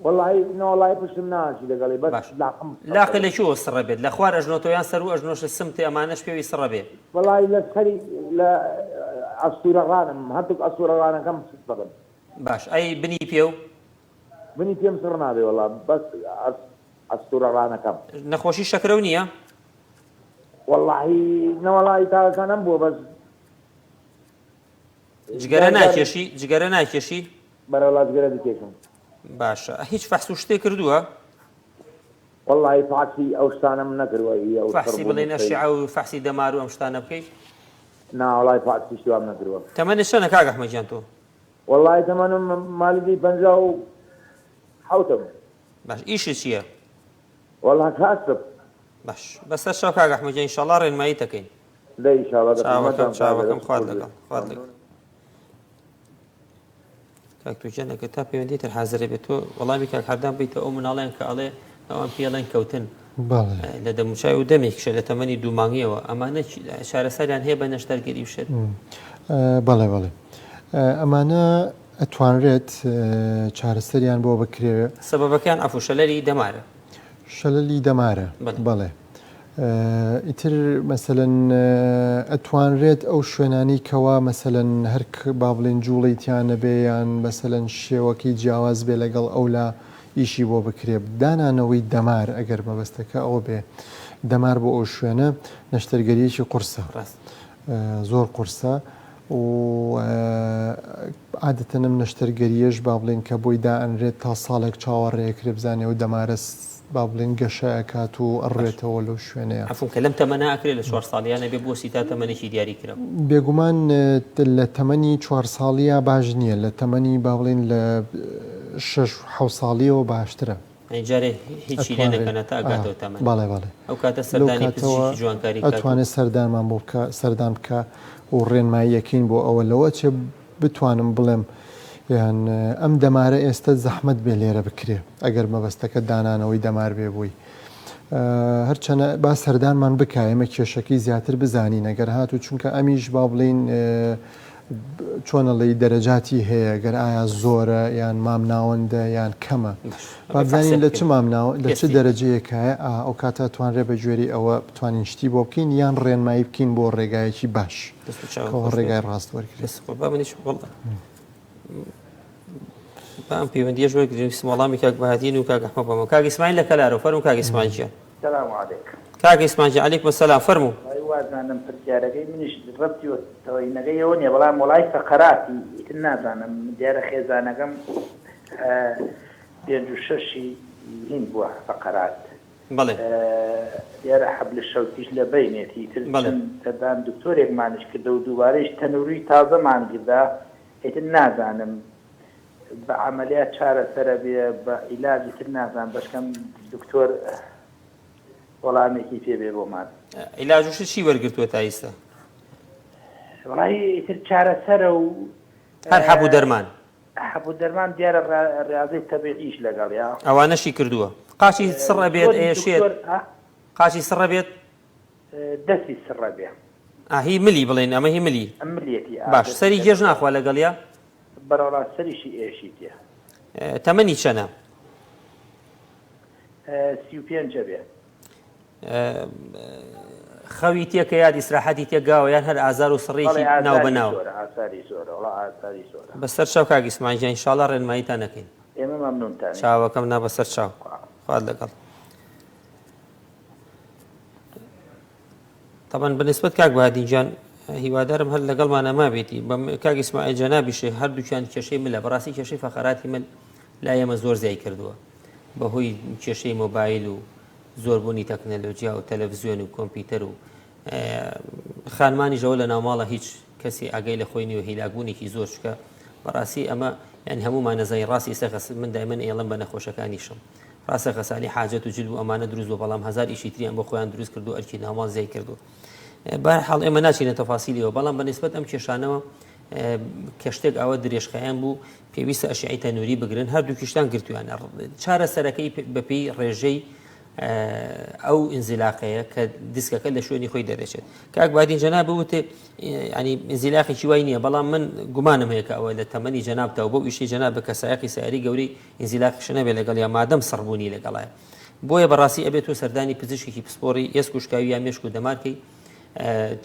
وەڵی نەوەڵی پشتم ناشی لەگەڵی بەش لاقی لەکوێوە سڕە بێت لە خوار ئەژنۆتۆیان سەر و ئەژنۆشە سمتێ ئەمانەش پێوی سڕە بێت وەڵی لە سەری لە ئەستورەغانم هەردووک ئەستورەغانەکەم دەبن باش ئەی بنی پێ و بنی پێم سڕ نابێ وەڵا بەس ئەستورەغانەکەم نەخۆشی شەکرە و نییە وەڵی نەوەڵی تاکانم بووە بەس جگەرە ناکێشی بەرەوڵات گەرە دکێشم باشە هیچ فەحس و شتێ کردووە وەڵی فاسی ئەو شتانم نەکردوە فەحسی بڵێن ئەشیعە و فەحسی دەمار و ئەم شتانە بکەیت ناوەڵی فاسی شتوام نەکردووە تەمەنی چەندە کاک ئەحمەدجان تۆ وەڵی تەمەنم مالیدی 57 باش ئیشی چییە وەڵا کاسب باش بەسەر شەو کاک ئەحمەدجان ئینشاڵڵا ڕێنمایی دەکەین چاوەکەم خوارد لەگەڵ کاک توجانەکە تا پەیوەندی تر حازرە بێت تۆ وەڵامی کاک هەردان بیتە ئەو مناڵیان کە ئەڵێ ئەوان پێڵێن کەوتن لە دەموچای و دەمێکشە لە تەمەنی دوومانگیەوە ئەمانە چارەسەریان هەیە بە نەشتەرگەری وشێت بەڵێ بەڵێ ئەمانە ئەتوانرێت چارەسەریان بۆ بکرێ سەبەبەکەیان ئەفو شەلەری دەمارە شەلەلی دەمارە بەڵێ ئیتر مەسەلەن ئەتوانرێت ئەو شوێنانی کەوا مەسەلەن هەر با بڵێن جوڵی تیانە بێ یان مەسەلەن شێوەکەی جیاواز بێ لەگەڵ ئەولا ئیشی بۆ بکرێ دانانەوەی دەمار ئەگەر مەبەستەکە ئەوە بێ دەمار بۆ ئەو شوێنە نەشتەرگەریەکی قورسە زۆر قورسە و عادەتەنم نەشتەرگەریەش با بڵێن کە بۆی دائەنرێت تا ساڵێک چاوەڕێکرێ بزانێ و دەمارە با بڵێن گەشەکات و ئەڕێتەوە لەو شوێنەیە ئەفونکە لەم تەمەنا ئەکرێت لە 4 ساڵیانە بێ بۆ سیتا تەمەنێکی دیاری کرا بێگومان لە تەمەنی 4 ساڵیە باش نییە لە تەمەنی با بڵێن لە 6 ساڵیەوە باشترە جارێ هیچی لێ نەکەنە تا ئەگاتەوە تەمەن بەڵێ بەڵێ ئەو کاتە سەردانی پزیشکی جوانکاری ئەتوانێت سەردانمان بۆ بکە سەردان بکە و ڕێنماییەکەین بۆ ئەوە لەوە چێ بتوانم بڵێم یان ئەم دەمارە ئێستا زەحمەت بێ لێرە بکرێ ئەگەر مەبەستەکە دانانەوەی دەمار بێ بووی هەرچەنە با سەردانمان بکە ئێمە کێشەکەی زیاتر بزانین ئەگەر هاتوو چونکە ئەمیش با بڵین چۆنەڵی دەرەجاتی هەیە گەر ئایا زۆرە یان مام ناوەندە یان کەمە بابزانین لە چ مامناوە لە چ دەرەجەیەکایە ئەو کاتە توانرێ بە گوێری ئەوە بتوانین شتی بۆ بکەین یان ڕێنمایی بکەین بۆ ڕێگایەکی باش ڕێگای ڕاست وەرگێت بام پەیوەندیەش وەرگرین وەڵامی کاک بەهادین و کاک ئەحمەد بەمە کاک ئیسماعیل لە کەلارەوە فەرموو کاک ئیسماعیلجان سلام علیکم کاک ئیسماعیل عەلەیکم سەلام فەرموو وازانم پرسیارەکەی منیش ڕەبتیەوەینەکەیەوە نیە بەڵام وڵای فەقەراتی ئیتر نازانم دیارە خێزانەکەم 5 و 6 هین بووە فەقەرات بەڵێ دیارە حەبل شەوتیش لە بینێتی تردان دکتۆرێکمانش کردە و دووبارەیش تەنووری تازەمان گردا ئیتر نازانم بە عملیات چارەسەرە بێ بە عیلاجی تر نازان بەشکەم دکتۆر وەڵامێکی پێ بێ بۆمان عیلاجش چی وەرگرتووە تا ئێستا وڵی ئیتر چارەسەرە و هەر حەبوو دەرمان حەبوو دەرمان دیارە ڕاضی تەبیعیش لەگەڵ یا ئەوانەشی کردووە قاچی سڕە بێت ئێشێت قاچی سڕە بێت دەستی سڕە بێ هی ملی بڵێن ئەمە هی ملی ملیەتی باش سەری گێژ ناخوا لەگەڵیا بەڕۆڵا سەریشی ئێشی تێ تەمەنی چەنە 35 بێ خەوی تێکە یاد ئیسراحەتی تێگاوە یان هەر ئازار و سڕێکی ناو بەناو بەسەر چاو کاک ئیسماعیل ئینشاڵڵا ڕێنماییتان نەکەین ئێمە مەمنونتان چاوەکەم نا بەسەر چاو خوارد لەگەڵ طبعا بنسبت کاک بەهادینجان هیوادارم هەر لەگەڵمانە مابێتی کاک ئیسماعیل جەنابیشێ هەردووکیان کێشەی ملە بەڕاستی کێشەی فەقەراتی مل لا ئێمە زۆر زیای کردووە بەهۆی کێشەی مۆبایل و زۆربوونی تەکنەلۆجیا و تەلەڤیزیۆن و کۆمپیوتەر و خانمانی ژەوە لە ناوماڵە هیچ کەسی ئاگای لە خۆی نیوە هیلاگوونێکی زۆر چکە بەڕاستی ئەمە یعنی هەمومان نەزای ڕاستی سەخەس من دایمەن ئێڵم بە نەخۆشەکانیشم ڕاستە خەسانی حاجەت و جلب و ئەمانە دروست بۆ بەڵام هەزار ئیشی تریان بۆ خۆیان دروست کردو ئەرکی ناوماڵ زیای کردو بەرحاڵ ئێمە ناچینە تەفاسیلیەوە بەڵام بەنسبەت ئەم کێشانەوە کە شتێک ئەوە درێژخایان بوو پێویستە ئەشعی تەنووری بگرن هەردووکیشتان گرتویانە چارە سەرەکەی بەپێی ڕێژەی ئەو ئینزیلاقەیە کە دیسکەکە لە شوێنی خۆی دەرێشێت کاک بادین جەناب بوتێ ینی ئینزیلاقێکی وای نییە بەڵام من گومانم هەیە کە ئەوە لە تەمەنی جەنابتەوە بۆ ئیشی جەناب بە کەسایەقی سیاری گەوری ئینزیلاقیش نەبێت لەگەڵ یا مادەم سڕبوونی لەگەڵایە بۆیە بەڕاستی ئەبێت تۆ سەردانی پزیشکی پسپۆڕی ئێسک و شکاوی یا مێشک و دەمارکەی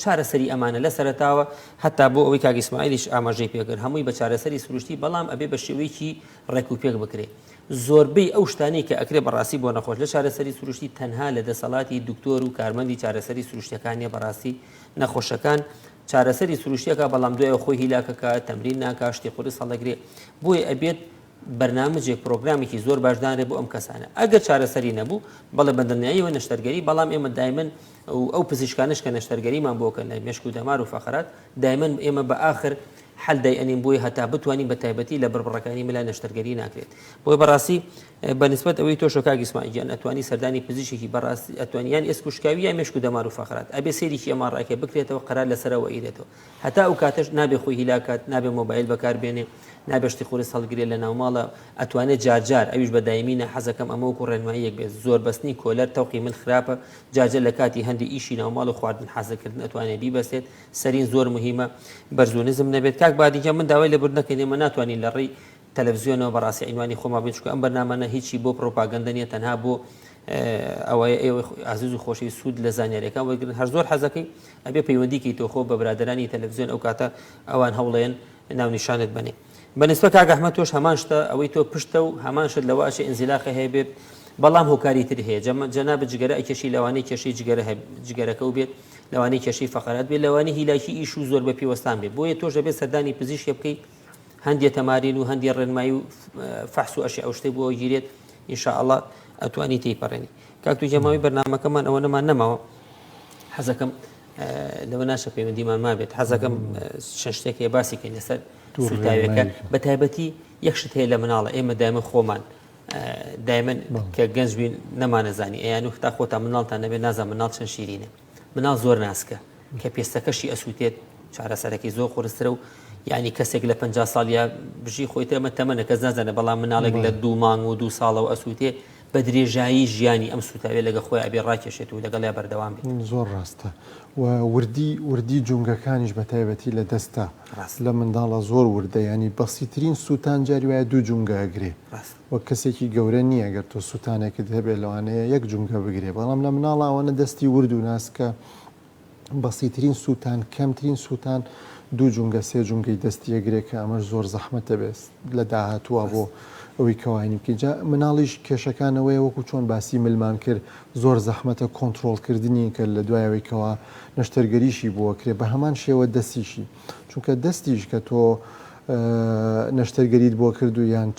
چارەسەری ئەمانە لە سەرتاوە هەتا بۆ ئەوەی کاک ئیسماعیلیش ئاماژەی پێکرد هەمووی بە چارەسەری سروشتی بەڵام ئەبێ بە شێوەیەکی ڕێک و پێک بکرێت زۆربەی ئەو شتانەی کە ئەکرێ بەڕاستی بۆ نەخۆش لە چارەسەری سروشتی تەنها لە دەسەڵاتی دکتۆر و کارمەندی چارەسەری سروشتەکانیە بەڕاستی نەخۆشەکان چارەسەری سروشتیەکە بەڵام دوای خۆی هیلاکەکە تەمرین ناکا شتی قورس هەڵەگرێ بۆیە ئەبێت بەرنامجێک پرۆگرامێکی زۆر باشدانرێ بۆ ئەم کەسانە ئەگەر چارەسەری نەبوو بەڵێ بەدڵنیاییەوە نەشتەرگەری بەڵام ئێمە دایمەن ئەو پزیشکانش کە نەشتەرگەریمان بۆکەن لە مێشک و دەمار و فەقەرات دایمەن ئێمە بە ئاخر حل دایئەنین بۆی هەتا بتوانین بە تایبەتی لە بڕبڕەکانی ملا نەشتەرگەری ناکرێت بۆی بەڕاستی بەنسبەت ئەوەی تۆ شۆکاک ئیسماعیل ئەتوانی سەردانی پزیشکی بەڕاستی ئەتوانیان ئێسک و شکاوی یا مێشک و دەمار و فەقەرات ئەبێ سێریکی ئەماڕاکێ بکرێتەوە قەرار لەسەرەوە ئیرێتەوە هەتا ئەو کاتەش نابێ خۆی هیلاکات نابێ مۆبایل بەکاربێنێ نابشتی خۆرس هەڵگرێت لە ناوماڵە ئەتوانێت جارجار ئەویش بە دایمینە حەزەکەم ئەمە وەکو ڕێنماییەک بێت زۆر بەستنی کۆلەر تەوقی من خراپە جارجار لە کاتی هەندی ئیشی ناوماڵ و خواردن حەزەکردن ئەتوانێت بیبەستێت سەرین زۆر مهمە بەرزۆنیزم نەبێت کاک بادیجە من داوای لەبوور نەکەین ئێمە ناتوانین لە ڕێی تەلەڤیزیۆنەوە بەڕاستی عینوانی خۆمان بین چونکە ئەم بەرنامانە هیچی بۆ پرۆپاگەندە نیە تەنها بۆ ئەوەیە ئێوە عزیز و خۆشی سوود لە زانیاریەکان وەرگرن هەر زۆر حەزەکەی ئەبێ پەیوەندیکەی تۆ خۆ بە برادرانی تەلەڤیزیۆن ئەو کاتە ئەوان هەوڵێن ناونیشانت بنێ بەنسبە کاک ئەحمەد تۆش هەمان شتە ئەوەی تۆ پشتە و هەمان شت لەواشە ئینزیلاقی هەیە بێت بەڵام هۆکاری تر هەیە جەناب جگەرە ئەکێشی لەوانەی کێشەی جگەرەکە و بێت لەوانەی کێشەی فەقەرات بێت لەوانەی هیلاکی ئیش و زۆر بە پێوەستان بێت بۆیە تۆش دەبێت سەردانی پزیشکی بکەیت هەندێک تەمارین و هەندێک ڕێنمایی و فەحس و ئەشی ئەو شتەی بۆ گیرێت ئینشاءڵڵا ئەتوانی تێیپەڕێنی کاک تو جەماوی بەرنامەکەمان ئەوە نەمان نەماوە حەزەکەم لەوە ناشە پەیوەندیمان مابێت حەزەکەم چەند شتێکی باسیکەین لەسەر سوتاویەکە بە تایبەتی یەک شت هەیە لە مناڵە ئێمە دایمە خۆمان دایمەن کە گەنج بین نەمانەزانی ئەیان و تا خۆتان مناڵتان نەبێت نازان مناڵ چەند شیرینە مناڵ زۆر ناسکە کە پێستەکەشی ئەسووتێت چارەسەرەکەی زۆر خۆرسترە و یعنی کەسێک لە 50 ساڵیا بژی خۆی تەمە تەمەنە کەس نازانە بەڵام مناڵێک لە 2 مانگ و 2 ساڵەوە ئەسووتێ بە درێژایی ژیانی ئەم سوتاوێت لەگە خۆی ئەبێ ڕاکێشێت و لەگەڵ یا بەردەوام بێت زۆر ڕاستە و وردی جونگەکانیش بە تایبەتی لە دەستە لە منداڵە زۆر وردە ینی بەسیترین سووتان جاری وایە 2 جونگە ئەگرێ وە کەسێکی گەورە نییە گەر تۆ سووتانێکت هەبێت لەوانەیە 1 جونگە بگرێ بەڵام لە مناڵە ئەوەنە دەستی ورد و ناسکە بەسیترین سووتان کەمترین سووتان 2 جونگە 3 جونگەی دەستی ئەگرێ کە ئەمەش زۆر زەحمەتە بێت لە داهاتووە بۆ ئەوەی کەوانی بکەیت مناڵیش کێشەکانەوەی وەکو چۆن باسی ملمان کرد زۆر زەحمەتە کۆنتترۆلکردنی کە لە دوایەوەی کەوا نەشتەرگەریشی بۆ کرێ بە هەمان شێوە دەستیشی چونکە دەستیش کە تۆ نەشتەرگەریت بۆ کرد و یان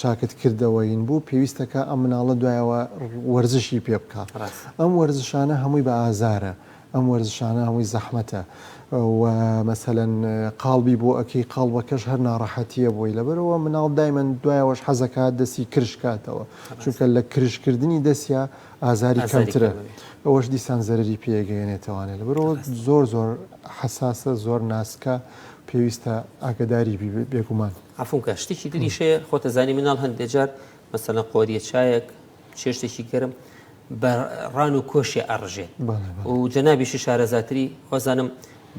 چاکت کردەوەین بوو پێویستەکە ئەم مناڵە دوایەوە وەرزشی پێ بکات ئەم وەرزشانە هەمووی بە ئازارە ئەم وەرزشانە هەمووی زەحمەتە و مەسەلەن قاڵبی بۆ ئەکەی قاڵبەکەش هەر ناڕەحەتیە بۆی لەبەرەوە مناڵ دایمەن دوایەوەش حەزەکات دەستی کرشکاتەوە چونکە لە کرشکردنی دەستیا ئازاری کەمترە ئەوەش دیسان زەرری پێگەێنێتەوانێت لەبەرەوە زۆر زۆر حساسە زۆر ناسکە پێویستە ئاگداری بێگومان عفونکە شتێکی دریشەیە خۆتەزانی مناڵ هەندێک جار مەسەلەن قۆریە چایەک چێشتێکی گەرم بە ڕان و کۆشی ئەڕژێت و جەنابیشی شارەزاتری خۆزانم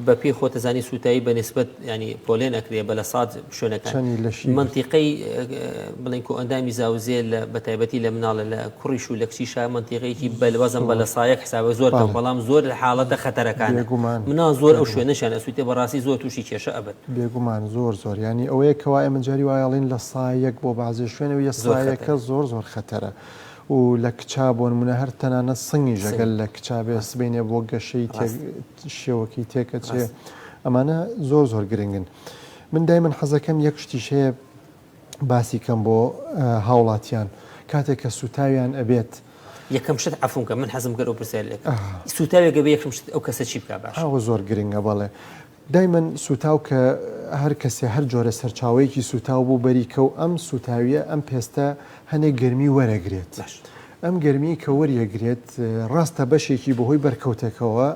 بە پێی خۆتەزانی سوتایی بە نسبەت ینی پۆلێن ئەکرێ بە لە ساد شوێنەکان منتیقەی بڵین کۆ ئەندامی زاوزێ لە بەتایبەتی لە مناڵە لە کوڕیش و لە کچیشا منتیقەیەکی بەلوەزم بە لە سایەک حسابە زۆر بەڵام زۆر لە حاڵەتە خەتەرەکانە مناڵ زۆر ئەو شوێنەشان ئەسووتێ بەڕاستی زۆر تووشی کێشە ئەبێت بێگومان زۆر ینی ئەوەیە کەوا ئێمە جاری وایڵین لە سایەک بۆ بازێ شوێنە و یە سایەکە زۆر خەتەرە و لە کچا بۆ نمونە هەر تەنانە سنگی ژەگەل لە کچابێ سبینێ بۆ گەشەی شێوەکی تێکە چێ ئەمانە زۆر گرنگن من دایمەن حەزەکەم یەک شتیشەیە باسی کەم بۆ هاوڵاتیان کاتێک کە سوتاویان ئەبێت یەکەم شت عفونکە من حەزم کرد ئەو پرسیارێک سوتاوێک ئەبێ یەکەم شت ئەو کەسە چی بکات باش ئەوە زۆر گرنگە بەڵێ دایمەن سوتاو کە هەر کەسێ هەر جۆرە سەرچاوەیەکی سوتاو بوو بەریکە و ئەم سوتاویە ئەم پێستە هەنێک گەرمی وەرەگرێت ئەم گەرمی کە وەریەگرێت ڕاستە بەشێکی بەهۆی بەرکەوتەکەەوە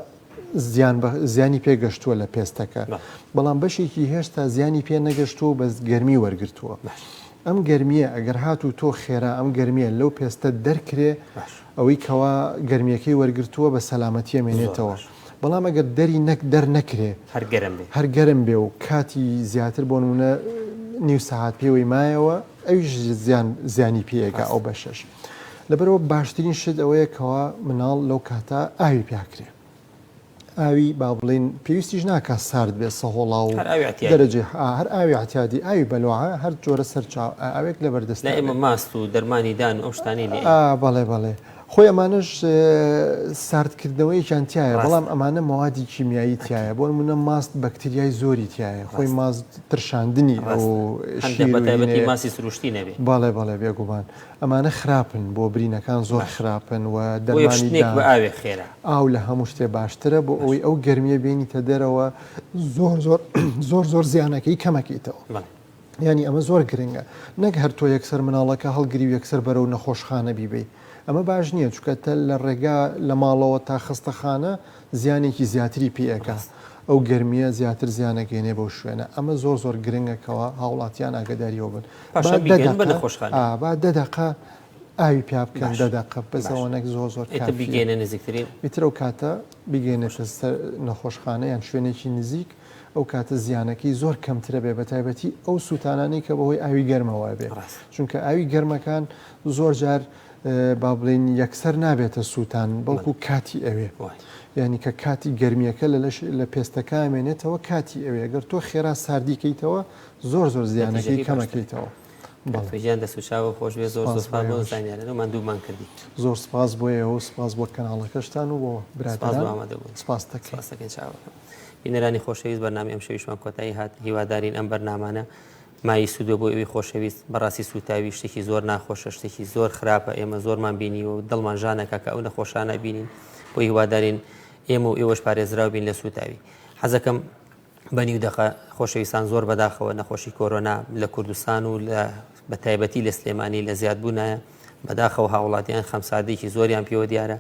زیانی پێگەشتووە لە پێستەکە بەڵام بەشێکی هێشتا زیانی پێ نەگەشتووە بە گەرمی وەرگرتووە ئەم گەرمیە ئەگەر هات و تۆ خێرا ئەم گەرمیە لەو پێستە دەرکرێ ئەوەی کەوا گەرمیەکەی وەرگرتووە بە سەلامەتیە مێنێتەوە بەڵام ئەگەر دەری دەرنەکرێ هەر گەرم بێ و کاتی زیاتر بۆ نمونە نیو سەعات پێوەی مایەوە ئەویش زیانی پێیەگە ئەو بەشەش لەبەرەوە باشترین شت ئەوەیە کەوا مناڵ لەو کاتە ئاوی پیاکرێ ئاوی با بڵین پێویستیش ناکە سارد بێ سەهۆڵا و دەرەجێ هەر ئاوی احتیاتی ئاوی بەلوعە هەر جۆرە سەرچاو ئاوێک لە بەردەست ئێمە ماست و دەرمانی دان ئەو شتانی لێ بەڵێ خۆی ئەمانش ساردکردنەوەیەکیان تایە بەڵام ئەمانە موادی کیمیایی تایە بۆ نمونە ماست بەکتریای زۆری تایە خۆی ماست ترشاندنی ماسی سروشتی نەبێ بەڵێ بێگومان ئەمانە خراپن بۆ برینەکان زۆر خراپن و دەرمانی بە ئاوێ خێرا ئاو لە هەموو شتێ باشترە بۆ ئەوەی ئەو گەرمیە بینیتە دەرەوە زۆر زیانەکەی کەمەکەیتەوە ینی ئەمە زۆر گرنگە نەک هەر تۆ یەکسەر مناڵەکە هەڵگری و یەکسەر بەرەو نەخۆشخانە بیبێ ئەمە باش نییە چکەتە لە ڕێگا لە ماڵەوە تا خستەخانە زیانێکی زیاتری پێەکە ئەو گەرمیە زیاتر زیانەگەێنێ بەو شوێنە ئەمە زۆر گرنگەکەەوە هاوڵاتیان ئاگداریەوە بن با دەدەقا ئاوی پیا بکەن دەدەقە بەزەوەنێک زۆر بگەێنە نزیکترین میتر ئەو کاتە بگەێنێتە نەخۆشخانە یان شوێنێکی نزیک ئەو کاتە زیانەکەی زۆر کەمترە بێ بەتایبەتی ئەو سووتانانی کە بەهۆی ئاوی گەرمەوە بێ چونکە ئاوی گەرمەکان زۆر جار با بڵین یەکسەر نابێتە سووتان بەڵکو کاتی ئەوێ ینی کە کاتی گەرمیەکە لە پێستەکە ئەمێنێتەوە کاتی ئەوێ ئەگەر تۆ خێرا ساردیکەیتەوە زۆر زیانەکەی کەمەکەیتەوە ژیان دەسوچاوە خۆش بێ زۆر زانیانەمان دوومان کردی زۆر سپاس بۆیە و سپاس بۆ کەناڵەکەشتان و بۆ برادران سپاس دەکەین چاوەکەم بینەرانی خۆشەویست بەرنامەی ئەم شەویشمان کۆتایی هات هیوادارین ئەم بەرنامانە مای سوودۆ بۆ ئەوی خۆشەویست بەڕاستی سوتاوی شتێکی زۆر ناخۆشە شتێکی زۆر خراپە ئێمە زۆرمان بینی و دڵمان ژانەکە کە ئەو نەخۆشانە بینین بۆ هیوادارین ئێمە و ئێوەش پارێزراو بین لە سوتاوی حەزەکەم بەنیو دەقە خۆشەویستان زۆر بەداخەوە نەخۆشی کۆرۆنا لە کوردستان و بە تایبەتی لە سلێمانی لە زیادبوونایە بەداخەوە هاوڵاتیان خەمسادێکی زۆریان پێوە دیارە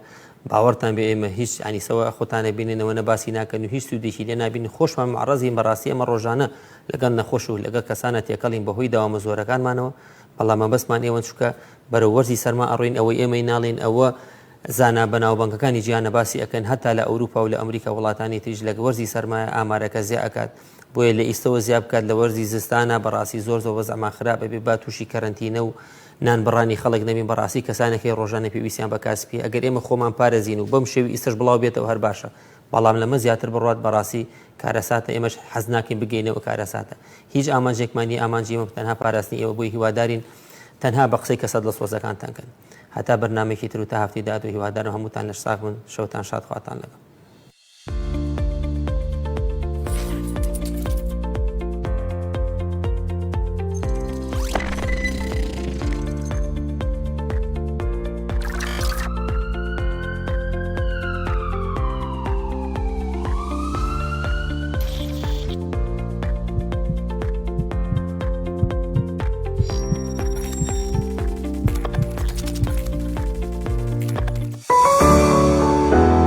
باوەڕتان بێ ئێمە هیچ ئەنیسەوە خۆتانە بینێنەوە نەباسی ناکەن و هیچ سوودێکی لێ نبین خۆشمان معڕەزی بەڕاستی ئەمە ڕۆژانە لەگەڵ نەخۆش و لەگەڵ کەسانە تێکەڵین بەهۆی داوامە زۆرەکانمانەوە بەڵام بەسمان ئێوە چووکە بەرە وەرزی سەرما ئەڕۆین ئەوەی ئێمەی ناڵێن ئەوە زانا بەناوبانگەکانی جیانە باسی ئەەکەن هەتا لە ئەوروپا و لە ئەمریکا وڵاتانی تریژ لە وەرزی سەرمایە ئامارەکە زیاد ئەکات بۆیە لە ئیستەوە زیاد بکات لە وەرزی زستانە بەڕاستی زۆر وەزعما خراپ بێ با تووشی کەرەنتینە و نان بڕانی خەڵک نەبین بەڕاستی کەسانێکی ڕۆژانە پێویستیان بە کاسپی ئەگەر ئێمە خۆمان پارێزین و بەم شێوی ئیستش بڵاو بێتەوە هەر باشە بەڵام لەمە زیاتر بڕات بەڕاستی کارەساتە ئێمەش حەز ناکەین بگەینەوە کارەساتە هیچ ئامانجێکمانی ئامانجی ئێمە تەنها پاراستنی ئێوە بۆی هیوادارین تەنها بە قسەی کەسەت لە سۆزەکانتان کەن هەتا بەرنامێکی تر و تا هەفتەی داهات و هیوادارم هەمووتان لەش ساغ بن شەوتان شاد خواتان لەگەڵ